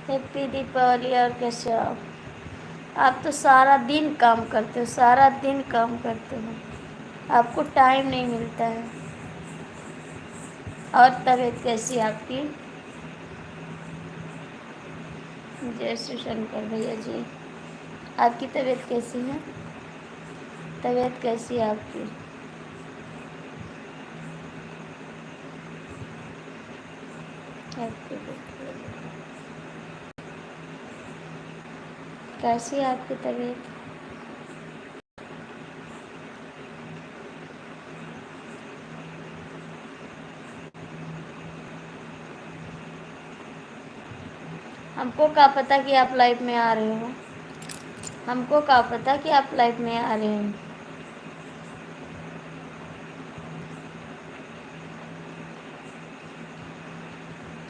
Happy Deepawali. और कैसे हो आप तो सारा दिन काम करते हो, सारा दिन काम करते हो, आपको टाइम नहीं मिलता है। और तबीयत कैसी है आपकी? जय श्री शंकर भैया जी। आपकी तबीयत कैसी है? तबीयत कैसी है आपकी? कैसी है आपकी तबीयत? हमको क्या पता कि आप लाइव में आ रहे हो, हमको क्या पता कि आप लाइव में आ रहे हो।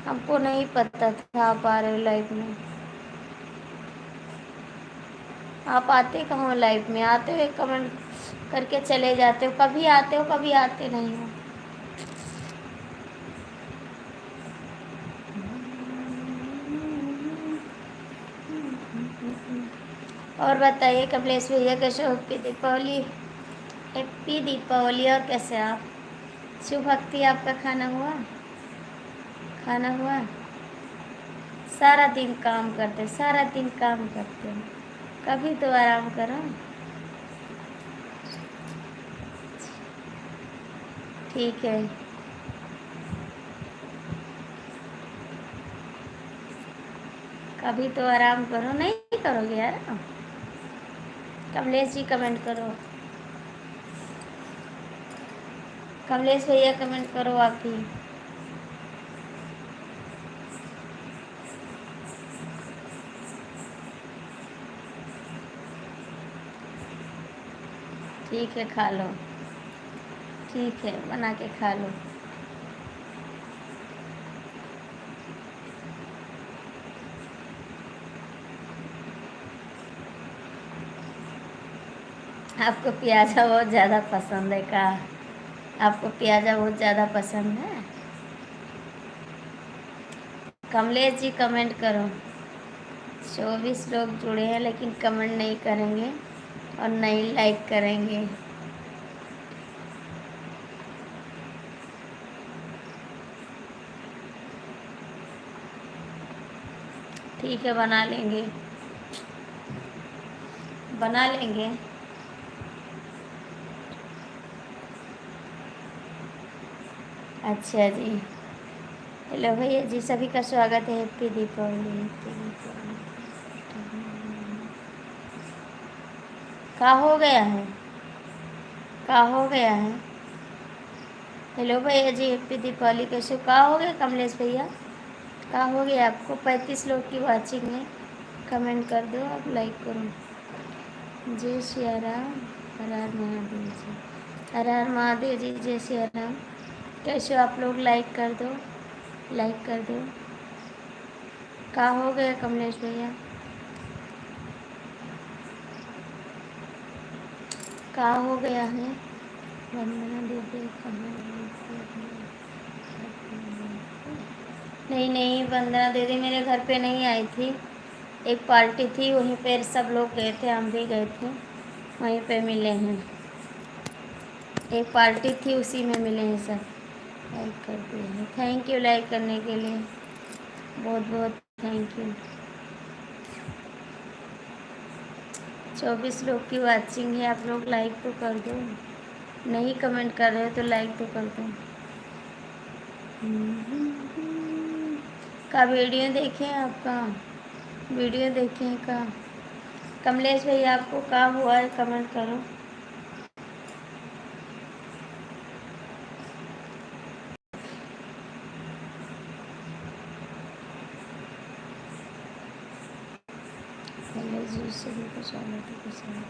हमको नहीं पता था आप आ रहे हो लाइव में। आप आते कहाँ हो लाइव में? आते हो कमेंट करके चले जाते हो, कभी आते हो कभी आते नहीं हो। और बताइए कमलेश भैया कैसे हो? हैप्पी दीपावली। हैप्पी दीपावली। और कैसे आप? शिव भक्ति आपका खाना हुआ? खाना हुआ? सारा दिन काम करते, सारा दिन काम करते हो, कभी तो आराम करो। ठीक है, कभी तो आराम करो। नहीं करोगे यार? कमलेश जी कमेंट करो, कमलेश भैया कमेंट करो आप भी। ठीक है, खा लो। ठीक है, बना के खा लो। आपको प्याजा बहुत ज़्यादा पसंद है का? आपको प्याजा बहुत ज़्यादा पसंद है? कमलेश जी कमेंट करो। 24 लोग जुड़े हैं लेकिन कमेंट नहीं करेंगे और नहीं लाइक करेंगे। ठीक है, बना लेंगे, बना लेंगे। अच्छा जी, हेलो भैया जी, सभी का स्वागत है। हैप्पी दीपावली। हैप्पी दीपावली। क्या हो गया है? क्या हो गया है? हेलो भैया जी, हैप्पी दीपावली। कैसे क्या हो गया कमलेश भैया? क्या हो गया आपको? 35 लोग की वाचिंग है, कमेंट कर दो, आप लाइक करो। जय सिया राम, हर हर महादेव जी। हर हर महादेव जी, जय सिया राम। कैसे हो आप लोग? लाइक कर दो, लाइक कर दो। क्या हो गया कमलेश भैया? क्या हो गया है? वंदना दीदी कहाँ? नहीं नहीं, वंदना दीदी मेरे घर पे नहीं आई थी। एक पार्टी थी, वहीं पर सब लोग गए थे, हम भी गए थे, वहीं पे मिले हैं। एक पार्टी थी उसी में मिले हैं सब। लाइक कर दिए हैं, थैंक यू लाइक करने के लिए, बहुत बहुत थैंक यू। 24 लोग की वाचिंग है, आप लोग लाइक तो कर दो। नहीं कमेंट कर रहे हो तो लाइक तो कर दो। का वीडियो देखें? आपका वीडियो देखें का? कमलेश भैया आपको क्या हुआ है, कमेंट करो। कमलेश जी से भी कुछ आना तो कुछ नहीं।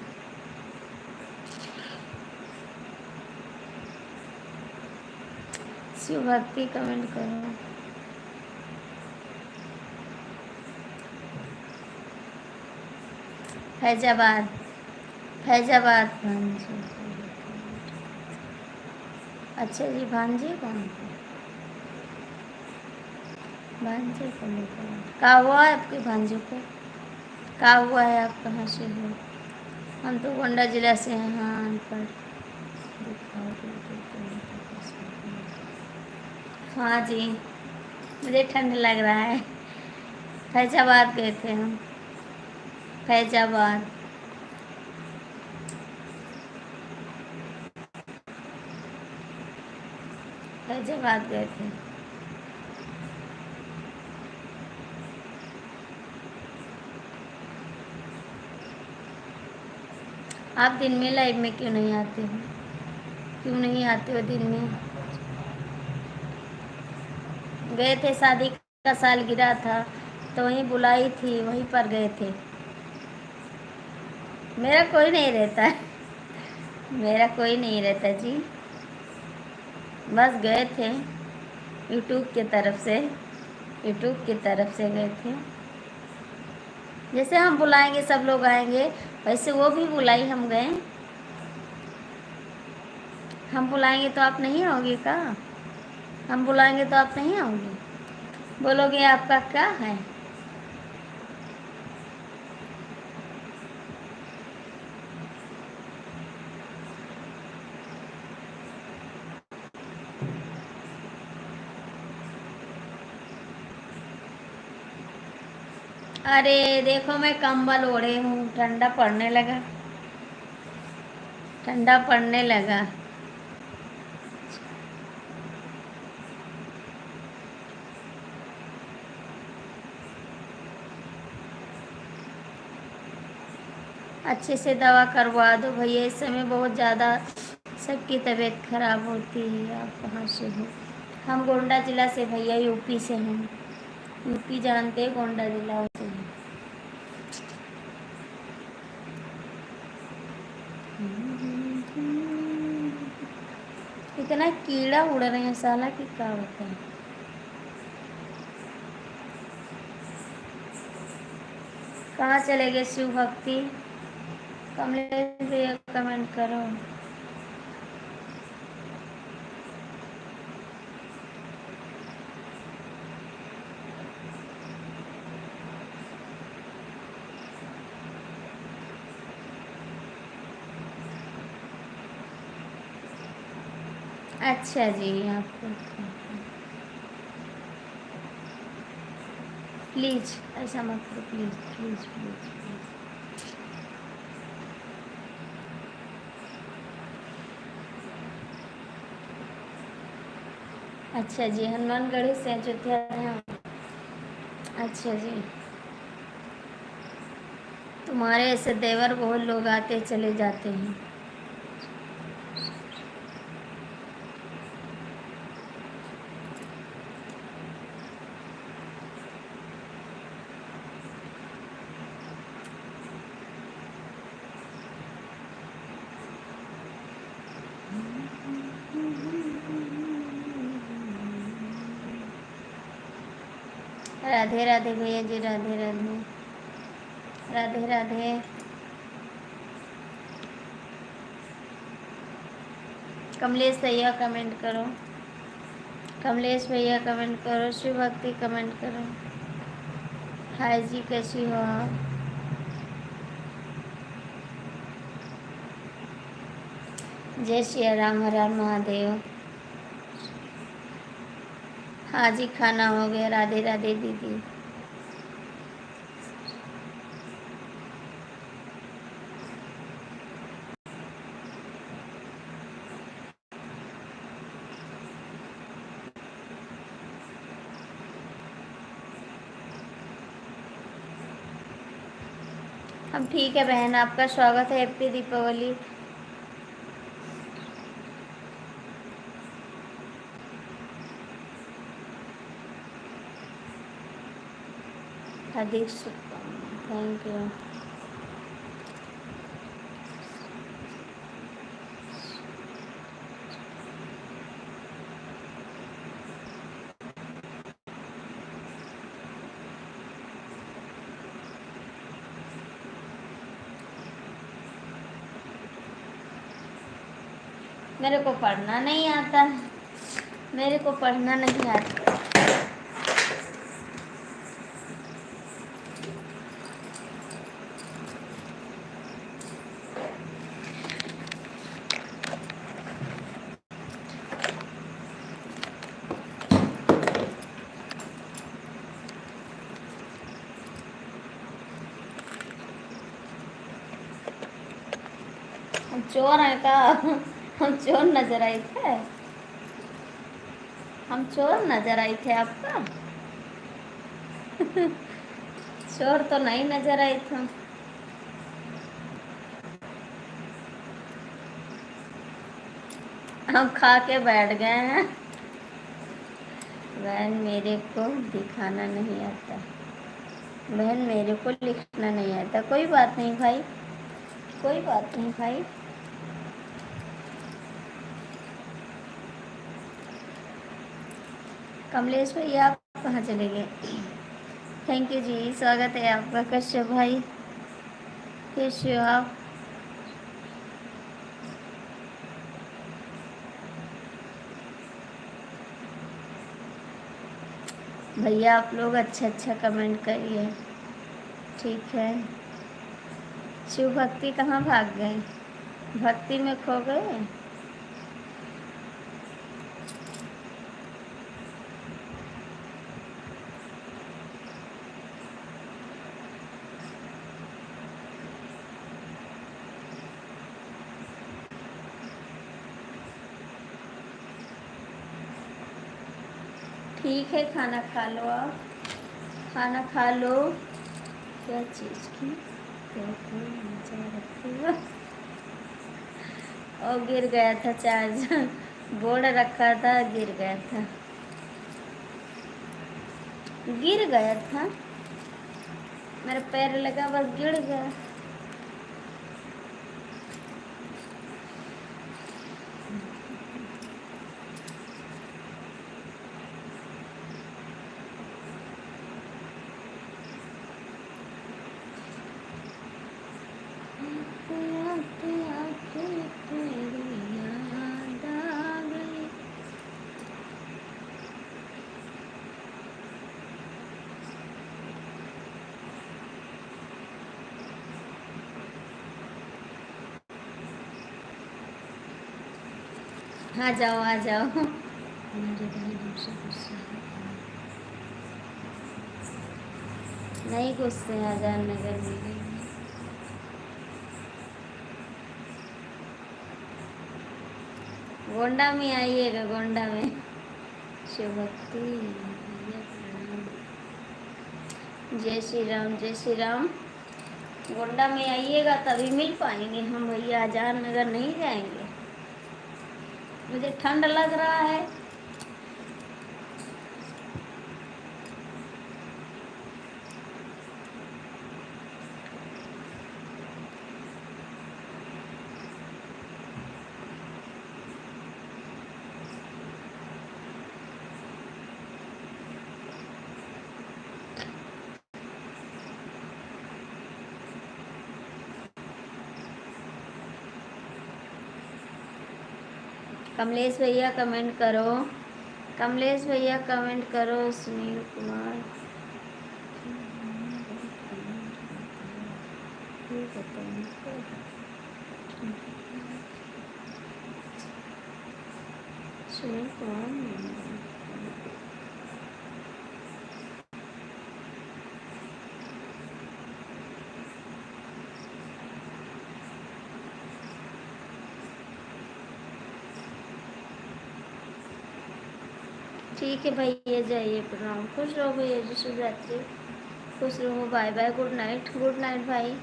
शिव भक्ति कमेंट करो। फैजाबाद, फैजाबाद भांजी। अच्छा जी, भांजी कौन थे? भांजी को लेकर क्या हुआ है आपके भांजी को? क्या हुआ है, आप कहाँ से हो? हम तो गोंडा जिला से हैं। हाँ, अनपढ़। हाँ जी, मुझे ठंड लग रहा है। फैजाबाद गए थे हम, फैजाबाद। फैजाबाद गए थे। आप दिन में लाइव में क्यों नहीं आते हो? क्यों नहीं आते हो दिन में? गए थे, शादी का सालगिरह था तो वहीं बुलाई थी, वहीं पर गए थे। मेरा कोई नहीं रहता है, मेरा कोई नहीं रहता जी। बस गए थे यूट्यूब की तरफ से, यूट्यूब की तरफ से गए थे। जैसे हम बुलाएंगे सब लोग आएंगे, वैसे वो भी बुलाई, हम गए। हम बुलाएंगे तो आप नहीं आओगे का? हम बुलाएंगे तो आप नहीं आओगे? बोलोगे आपका क्या है? अरे देखो, मैं कंबल ओढ़े हूँ, ठंडा पड़ने लगा, ठंडा पड़ने लगा। अच्छे से दवा करवा दो भैया, इस समय बहुत ज़्यादा सबकी तबीयत खराब होती है। आप कहाँ से हो? हम गोंडा जिला से भैया, यूपी से हैं। यूपी जानते हैं, गोंडा जिला से हैं। इतना कीड़ा उड़ रहे हैं साला कि क्या बताएं। कहाँ चले गए शिव भक्ति? कमलेश भैया कमेंट करो। अच्छा जी, आपको प्लीज़ ऐसा मत करो, प्लीज़ प्लीज़ प्लीज़ प्लीज़। अच्छा जी, हनुमानगढ़ी से अयोध्या हैं। अच्छा जी, तुम्हारे ऐसे देवर बहुत लोग आते चले जाते हैं। राधे राधे भैया जी, राधे राधे, राधे राधे। कमलेश भैया कमेंट करो, कमलेश भैया कमेंट करो, शिव भक्ति कमेंट करो। हाय जी, कैसी हो आप? जय श्री राम, हर हर महादेव। हाँ जी, खाना हो गया। राधे राधे दीदी। हम ठीक है बहन, आपका स्वागत है। हैप्पी दीपावली। हार्दिक शुभकामनाएं। Thank you. मेरे को पढ़ना नहीं आता, मेरे को पढ़ना नहीं आता। हम चोर हैं का? हम चोर नजर आए थे? हम चोर नजर आए थे आपका? चोर तो नहीं नजर आए थे। हम खा के बैठ गए हैं। बहन मेरे को दिखाना नहीं आता, बहन मेरे को लिखना नहीं आता। कोई बात नहीं भाई, कोई बात नहीं भाई। कमलेश भैया आप कहाँ चले गए? थैंक यू जी, स्वागत है आपका। कश्यप भाई कैसे हो आप? भैया आप लोग अच्छा अच्छा कमेंट करिए, ठीक है। शिव भक्ति कहाँ भाग गए? भक्ति में खो गए? ठीक है, खाना खा लो आप, खाना खा लो। क्या चीज़ की क्या कोई मजा रखी हो? और गिर गया था चार्ज। बोर्ड रखा था, गिर गया था, गिर गया था। मेरा पैर लगा, बस गिर गया। आते आते तेरी याद आ गई। आ जाओ आ जाओ। मेरी बहन हमसे गुस्सा है। नहीं गुस्से आजाद नगर में। गोंडा में आइएगा, गोंडा में। शिवभक्ति भैया प्रणाम। जय श्री राम, जय श्री राम। गोंडा में आइएगा तभी मिल पाएंगे हम भैया, आजाद नगर नहीं जाएंगे। मुझे ठंड लग रहा है। कमलेश भैया कमेंट करो, कमलेश भैया कमेंट करो। सुनील कुमार सुनील कुमार ठीक है भैया, जाइए प्रणाम। खुश रहो भैया जी, शुभ रात्रि। खुश रहो, bye bye, good night, good night भाई।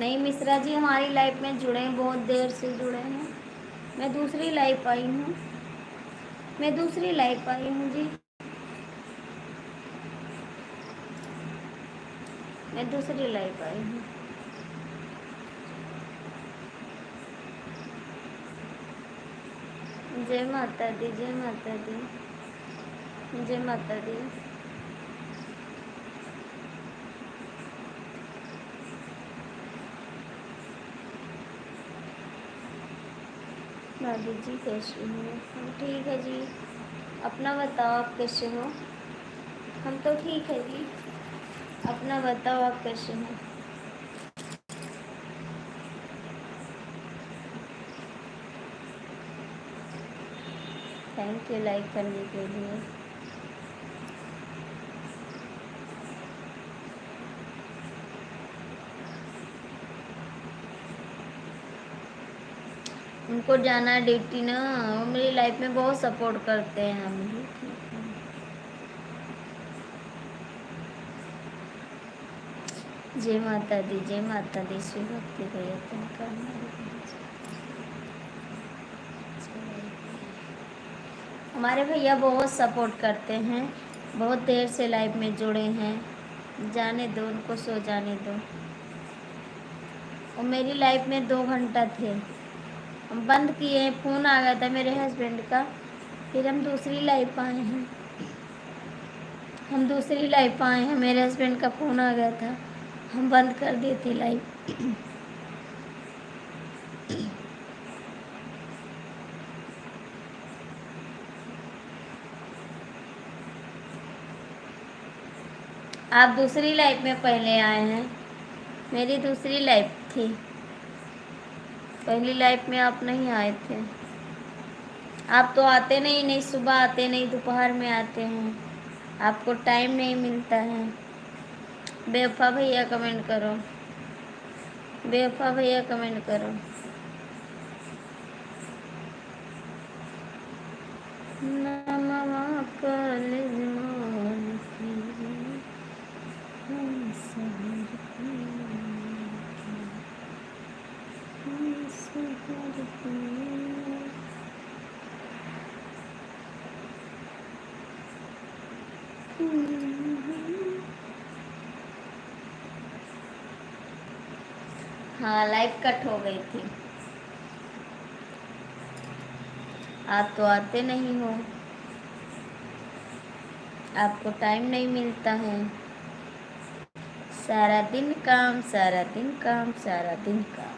नहीं मिश्रा जी हमारी लाइफ में जुड़े हैं, बहुत देर से जुड़े हैं। मैं दूसरी लाइफ आई हूँ, मैं दूसरी लाइफ आई हूँ जी, मैं दूसरी लाइफ आई हूँ। जय माता दी, जय माता दी, जय माता दी। भाभी जी कैसे हो? हम ठीक है जी, अपना बताओ आप कैसे हो? हम तो ठीक है जी, अपना बताओ आप कैसे हो? थैंक यू लाइक करने के लिए। उनको जाना ड्यूटी ना, वो मेरी लाइफ में बहुत सपोर्ट करते हैं। हम भी ठीक है। जय माता दी, जय माता दी। श्री भक्ति भैया तुम हमारे भैया बहुत सपोर्ट करते हैं, बहुत देर से लाइफ में जुड़े हैं। जाने दो उनको, सो जाने दो। और मेरी लाइफ में 2 घंटा थे, हम बंद किए, फ़ोन आ गया था मेरे हस्बैंड का, फिर हम दूसरी लाइफ आए हैं। हम दूसरी लाइफ आए हैं, मेरे हस्बैंड का फ़ोन आ गया था, हम बंद कर दिए थे लाइफ। आप दूसरी लाइफ में पहले आए हैं, मेरी दूसरी लाइफ थी, पहली लाइफ में आप नहीं आए थे। आप तो आते नहीं, सुबह आते नहीं, दोपहर में आते हैं, आपको टाइम नहीं मिलता है। बेवफा भैया कमेंट करो, बेवफा भैया कमेंट करो। नमवा कॉलेज मोल की हम शहर की, हम शहर की। हाँ लाइफ कट हो गई थी, आप तो आते नहीं हो, आपको टाइम नहीं मिलता है। सारा दिन काम, सारा दिन काम, सारा दिन काम,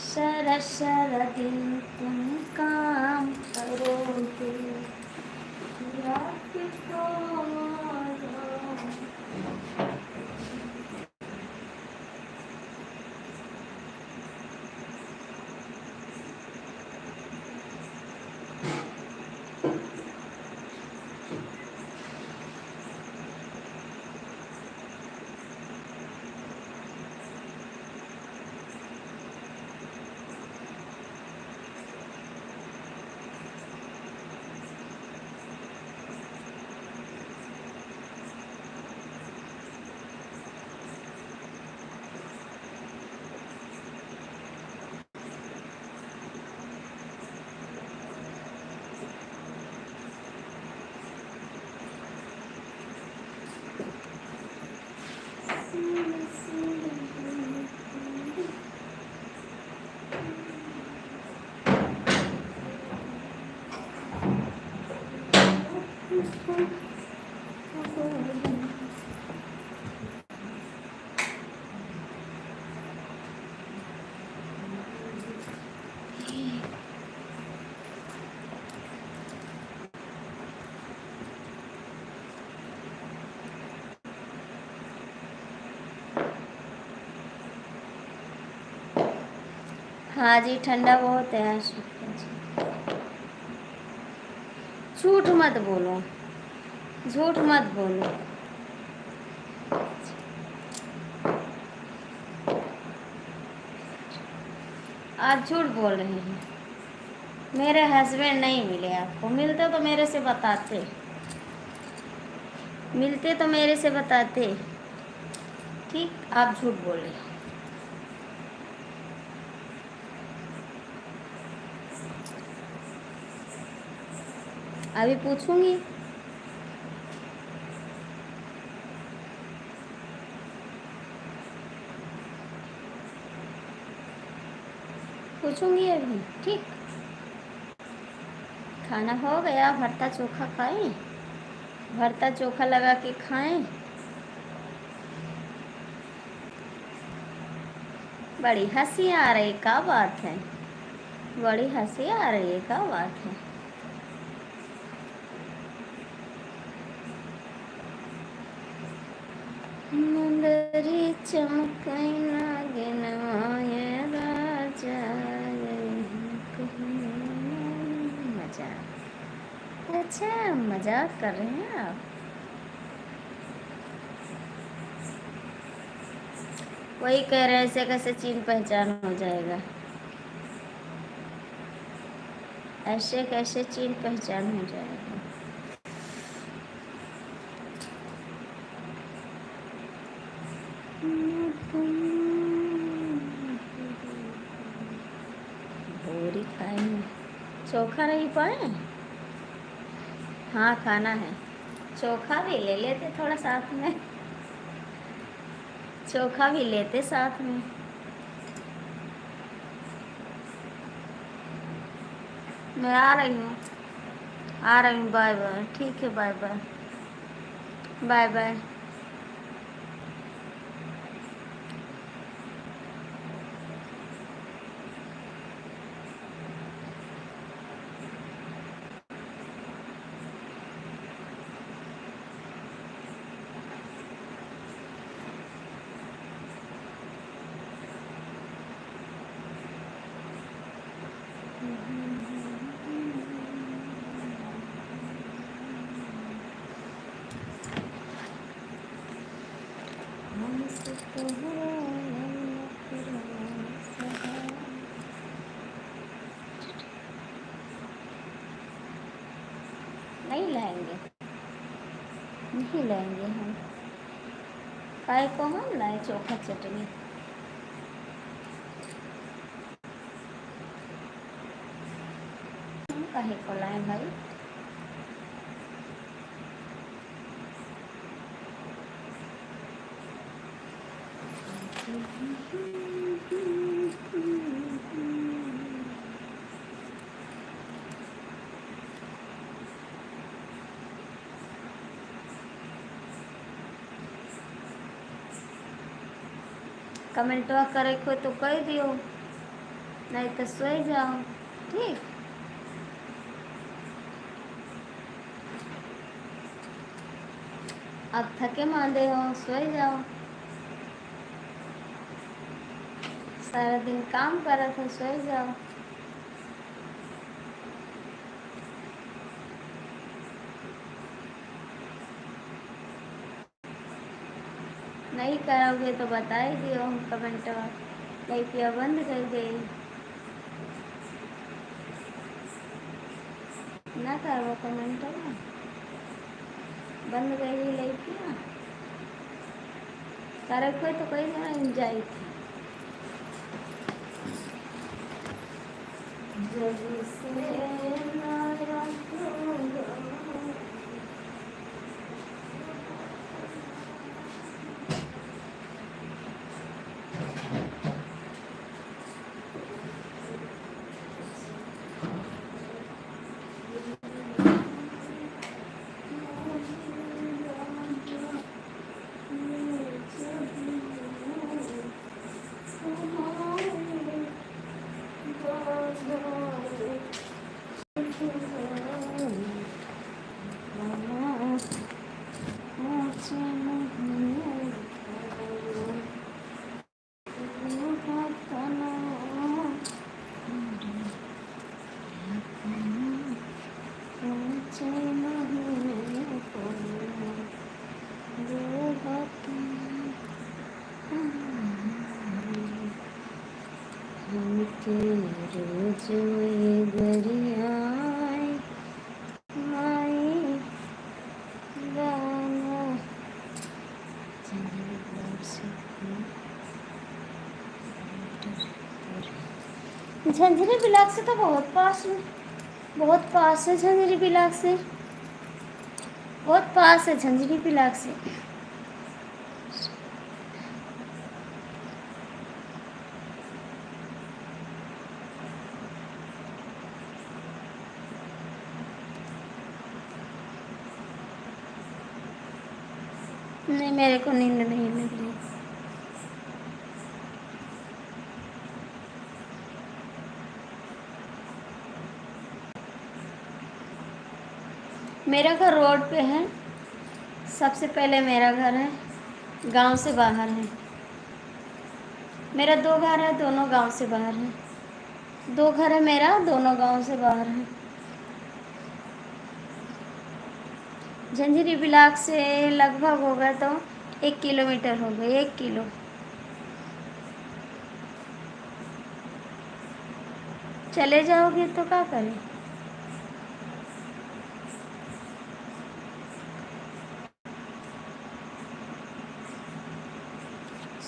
सारा सारा दिन तुम काम करोगे, रात को हाँ जी ठंडा बहुत है आज। झूठ मत बोलो, झूठ मत बोलो। आप झूठ बोल रहे हैं, मेरे हस्बैंड नहीं मिले आपको, मिलते तो मेरे से बताते, मिलते तो मेरे से बताते। ठीक, आप झूठ बोल रहे हो। अभी पूछूंगी। पूछूंगी अभी, ठीक। खाना हो गया, भरता चोखा खाएं? भरता चोखा लगा के खाएं? बड़ी हंसी आ रही, क्या बात है? बड़ी हंसी आ रही है, क्या बात है? मुंदरी चमकई नागिन माये राजा। मजा। अच्छा, मजाक कर रहे हैं आप? वही कह रहे हैं, ऐसे कैसे चीन पहचान हो जाएगा? ऐसे कैसे चीन पहचान हो जाएगा? भूरी खाएंगे, चोखा नहीं पाए? हाँ, खाना है। चोखा भी ले लेते थोड़ा साथ में। चोखा भी लेते साथ में। मैं आ रही हूँ, आ रही हूँ। बाय बाय, ठीक है, बाय बाय। Bye bye. नहीं लाएंगे, नहीं लाएंगे हम। काय को हम लाए चोखा चटनी? हम काहे को लाए भाई? कमेंटवा करे को तो कह दियो, नहीं तो सोई जाओ, ठीक। अब थके मांदे हो, सोई जाओ। सारा दिन काम करा था, सोई जाओ। नहीं करोगे तो बता ही दियो हम कमेंटवा, नहीं पिया बंद कर दे। ना करो कमेंटवा, बंद कर दी नहीं पिया। करे कोई तो कोई ना एंजॉय थी। जब से नारा रोज गरियाए माई गाना। झंझरी ब्लॉक से तो बहुत पास है, बहुत पास है झंझरी ब्लॉक से, बहुत पास है झंझरी ब्लॉक से। नहीं, मेरे को नींद नहीं लग रही। मेरा घर रोड पे है, सबसे पहले मेरा घर है, गांव से बाहर है। मेरा दो घर है, दोनों गांव से बाहर है। दो घर है मेरा, दोनों गांव से बाहर है। झंझरी ब्लॉक से लगभग होगा तो 1 किलोमीटर हो गए, 1 किलो। चले जाओगे तो क्या करें?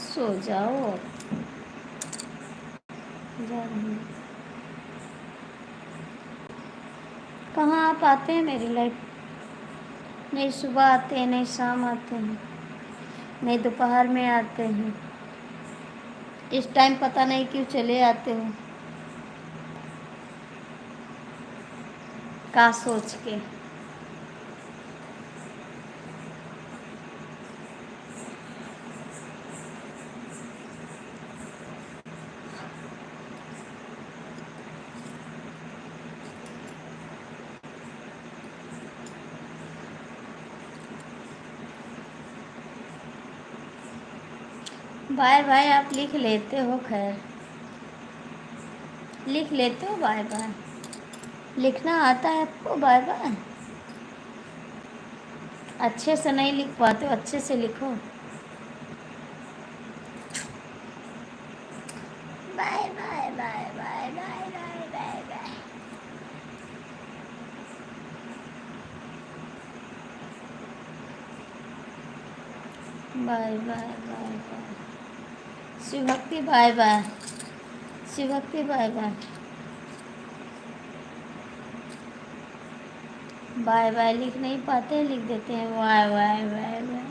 सो जाओ और जा रही हूँ। कहाँ आप आते हैं मेरी लाइफ? नहीं सुबह आते हैं, नहीं शाम आते हैं, नहीं दोपहर में आते हैं। इस टाइम पता नहीं क्यों चले आते हो, का सोच के। बाय बाय आप लिख लेते हो, खैर लिख लेते हो बाय बाय। लिखना आता है आपको बाय बाय? अच्छे से नहीं लिख पाते हो, अच्छे से लिखो। Bye bye bye bye bye bye bye bye. Bye bye bye bye. Shivbhakti bye bye, Shivbhakti bye bye. Bye bye लिख नहीं पाते, लिख देते हैं बाय बाय बाय बाय।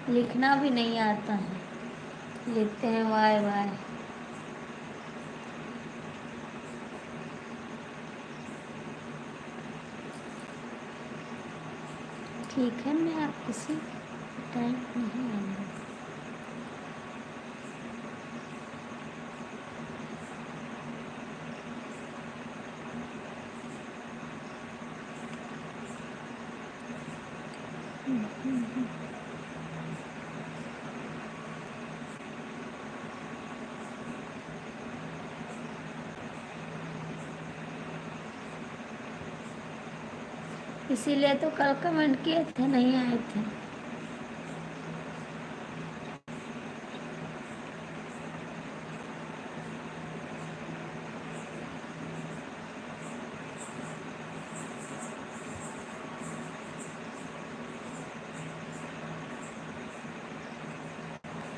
लिखना भी नहीं आता है, लिखते हैं बाय बाय। ठीक है, मैं आप किसी टाइम नहीं आऊँगा। इसीलिए तो कल कमेंट किए थे, नहीं आए थे।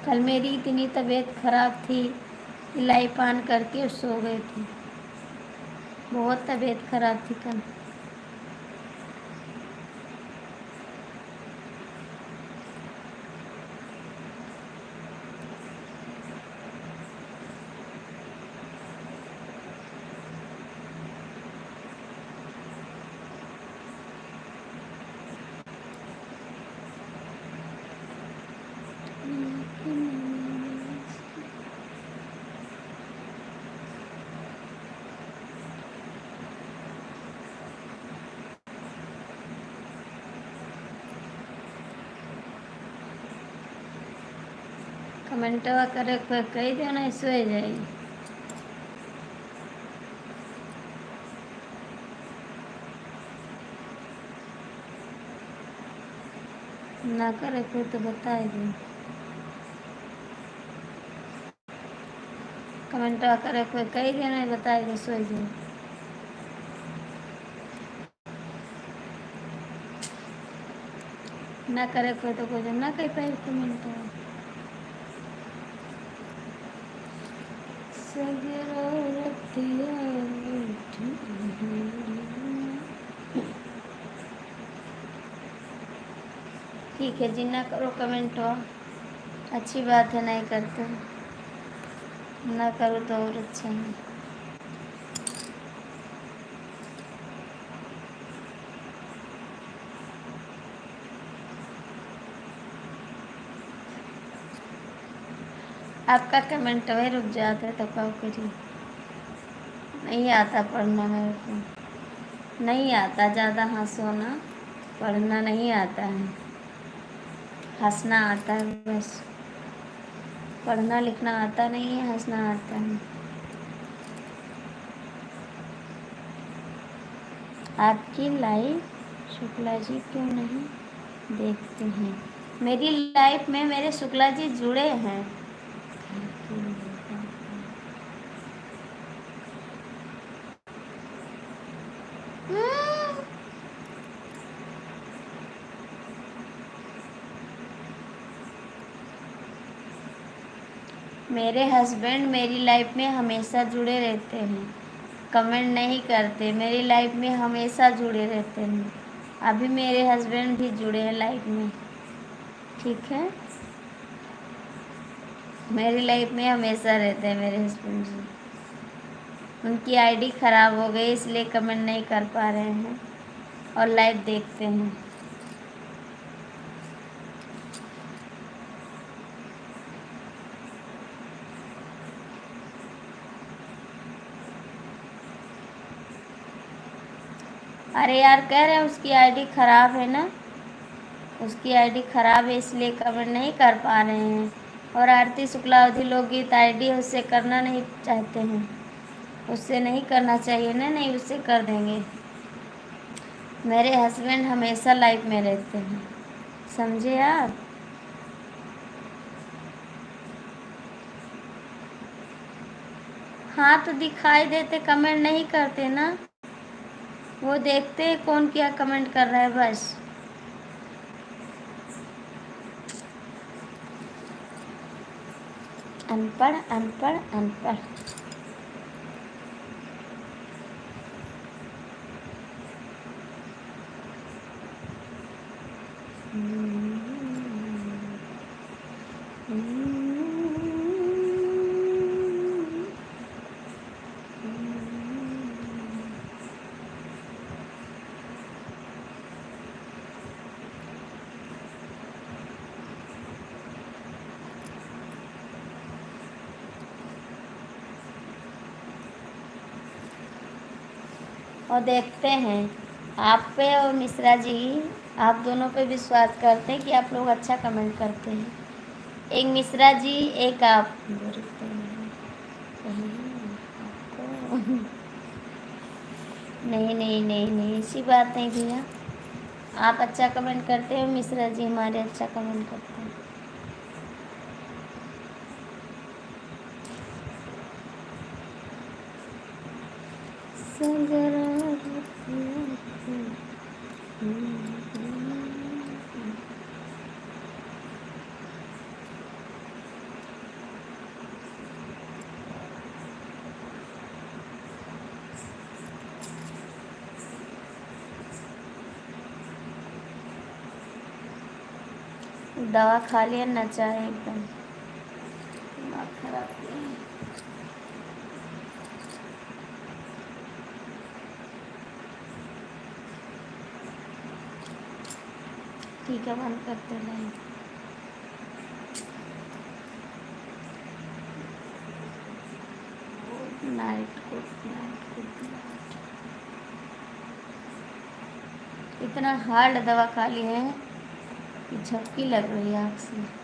कल मेरी इतनी तबीयत खराब थी, लाइट ऑन करके सो गए थे। बहुत तबीयत खराब थी कल। कमेंटवा करे कोई कही दो, नहीं सोए जाएगी। ना करे कोई तो बताए दो। कमेंटवा करे कोई कही दो, नहीं बताए दो, सोए जाए। ना करे कोई तो कोई ना कहीं पैर कमेंट है सगरो रतिया उठी। ठीक है जी, ना करो कमेंट हो, अच्छी बात है, नहीं करते ना करो तो और अच्छा है। आपका कमेंट वही रुक जाता है तो कहो करिए। नहीं आता पढ़ना मेरे को, नहीं आता, ज़्यादा हंसो ना, पढ़ना नहीं आता है, हंसना आता है बस, पढ़ना लिखना आता नहीं है, हंसना आता है। आपकी लाइव शुक्ला जी क्यों नहीं देखते हैं? मेरी लाइफ में मेरे शुक्ला जी जुड़े हैं। मेरे हस्बैंड मेरी लाइफ में हमेशा जुड़े रहते हैं, कमेंट नहीं करते, मेरी लाइफ में हमेशा जुड़े रहते हैं। अभी मेरे हस्बैंड भी जुड़े हैं लाइफ में, ठीक है, मेरी लाइफ में हमेशा रहते हैं मेरे हस्बैंड जी। उनकी आईडी ख़राब हो गई इसलिए कमेंट नहीं कर पा रहे हैं और लाइव देखते हैं। अरे यार, कह रहे हैं उसकी आईडी ख़राब है ना, उसकी आईडी ख़राब है इसलिए कमेंट नहीं कर पा रहे हैं। और आरती शुक्लावधी लोकगीत आईडी उससे करना नहीं चाहते हैं, उससे नहीं करना चाहिए ना, नहीं उससे कर देंगे। मेरे हस्बैंड हमेशा लाइफ में रहते हैं, समझे आप? हाँ तो दिखाई देते, कमेंट नहीं करते ना, वो देखते हैं कौन क्या कमेंट कर रहा है बस। अनपढ़ अनपढ़ अनपढ़। और देखते हैं आप पे और मिश्रा जी, आप दोनों पे विश्वास करते हैं कि आप लोग अच्छा कमेंट करते हैं। एक मिश्रा जी, एक आप। नहीं नहीं नहीं नहीं, ऐसी बात नहीं भैया, आप अच्छा कमेंट करते हो, मिश्रा जी हमारे अच्छा कमेंट करते हैं। दवा खा लिया, नचा है एकदम, दिमाग खराब किया है। ठीक है, बंद करते हैं। Good night, good night, good night. इतना हार्ड दवा खा ली है कि झपकी लग रही है आँख से।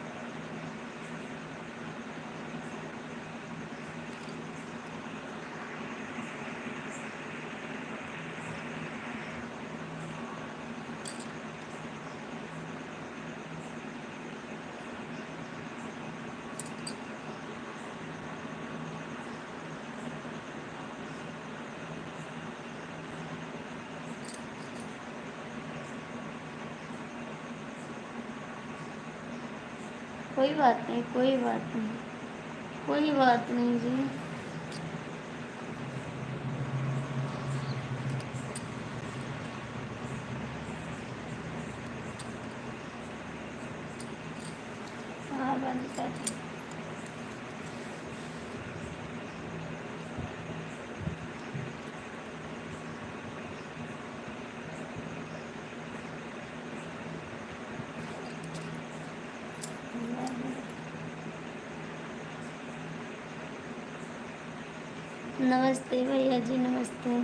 कोई बात नहीं, कोई बात नहीं, कोई बात नहीं जी। हाँ बंद कर दी। नमस्ते भैया जी, नमस्ते।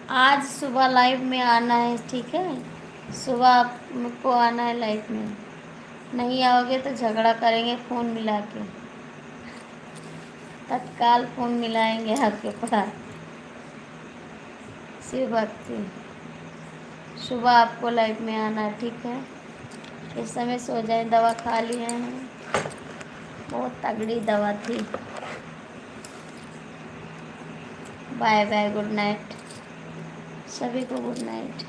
आज सुबह लाइव में आना है, ठीक है? सुबह आपको आना है लाइव में। नहीं आओगे तो झगड़ा करेंगे फ़ोन मिला के, तत्काल फ़ोन मिलाएंगे आपके पास। शिव भक्ति, सुबह आपको लाइव में आना है, ठीक है? इस समय सो जाए, दवा खा लिए हैं, बहुत तगड़ी दवा थी। बाय बाय, गुड नाइट सभी को, गुड नाइट।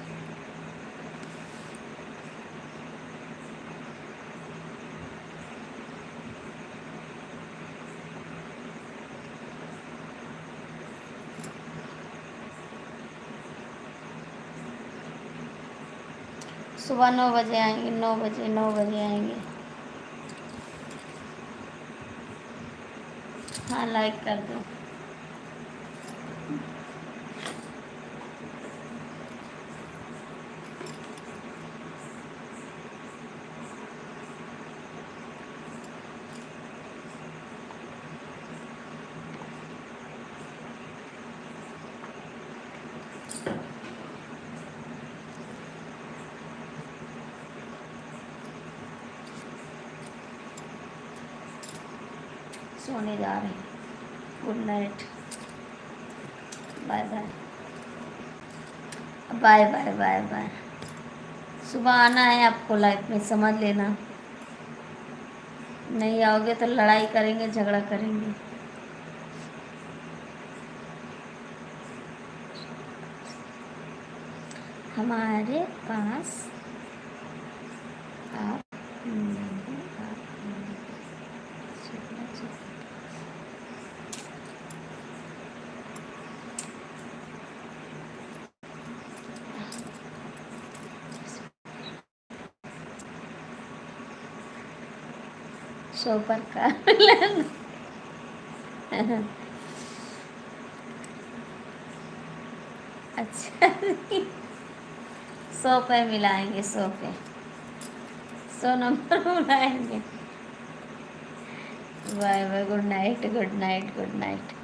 सुबह 9 बजे आएंगे, 9 बजे, 9 बजे आएंगे। हाँ लाइक कर दो। सोने जा रहे हैं, good night, bye bye, bye bye, bye bye. सुबह आना है आपको लाइफ में, समझ लेना। नहीं आओगे तो लड़ाई करेंगे, झगड़ा करेंगे। हमारे पास आप मिलेंगे, आप मिलेंगे। सो पर का अच्छा 100 पे मिलाएंगे, 100 पे, 100 नंबर मिलाएंगे। Bye bye, good night, good night, good night.